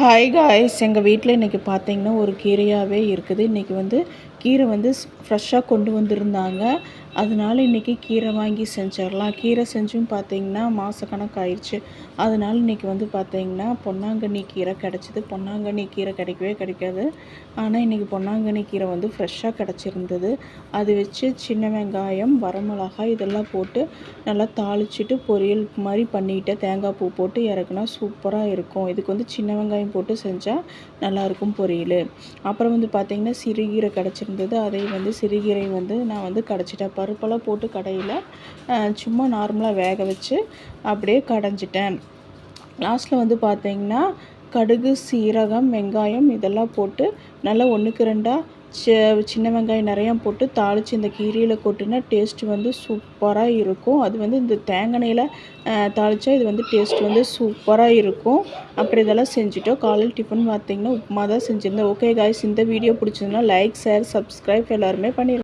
Hi guys, எங்கள் வீட்டில் இன்றைக்கி பார்த்தீங்கன்னா ஒரு கீரையாகவே இருக்குது. இன்றைக்கி கீரை ஃப்ரெஷ்ஷாக கொண்டு வந்திருந்தாங்க. அதனால இன்றைக்கி கீரை வாங்கி செஞ்சிடலாம். கீரை செஞ்சும் பார்த்தீங்கன்னா மாதக்கணக்காயிடுச்சு. அதனால இன்றைக்கி பார்த்தீங்கன்னா பொன்னாங்கண்ணி கீரை கிடச்சிது. பொன்னாங்கண்ணி கீரை கிடைக்கவே கிடைக்காது. ஆனால் இன்றைக்கி பொன்னாங்கண்ணி கீரை ஃப்ரெஷ்ஷாக கிடச்சிருந்தது. அது வச்சு சின்ன வெங்காயம், வரமிளகாய் இதெல்லாம் போட்டு நல்லா தாளிச்சிட்டு பொரியல் மாதிரி பண்ணிவிட்டு தேங்காய் பூ போட்டு இறக்குனா சூப்பராக இருக்கும். இதுக்கு சின்ன வெங்காயம் போட்டு செஞ்சால் நல்லாயிருக்கும் பொரியல். அப்புறம் பார்த்திங்கன்னா சிறுகீரை கிடச்சிருந்தது. அதை சிறுகீரை நான் கடைச்சிட்டேன். பருப்பெல்லாம் போட்டு கடையில் சும்மா நார்மலாக வேக வச்சு அப்படியே கடைஞ்சிட்டேன். லாஸ்ட்டில் பார்த்திங்கன்னா கடுகு, சீரகம், வெங்காயம் இதெல்லாம் போட்டு நல்லா 1க்கு 2 சின்ன வெங்காயம் நிறையா போட்டு தாளித்து இந்த கீரையில் கொட்டினா டேஸ்ட்டு சூப்பராக இருக்கும். அது இந்த தேங்காயில் தாளித்தா இது டேஸ்ட் சூப்பராக இருக்கும். அப்படி இதெல்லாம் செஞ்சுட்டோம். காலையில் டிஃபன் பார்த்திங்கன்னா உப்புமா தான் செஞ்சுருந்தேன். ஓகே காய்ஸ், இந்த வீடியோ பிடிச்சிருந்தா லைக், ஷேர், சப்ஸ்கிரைப் எல்லாருமே பண்ணிடுங்க.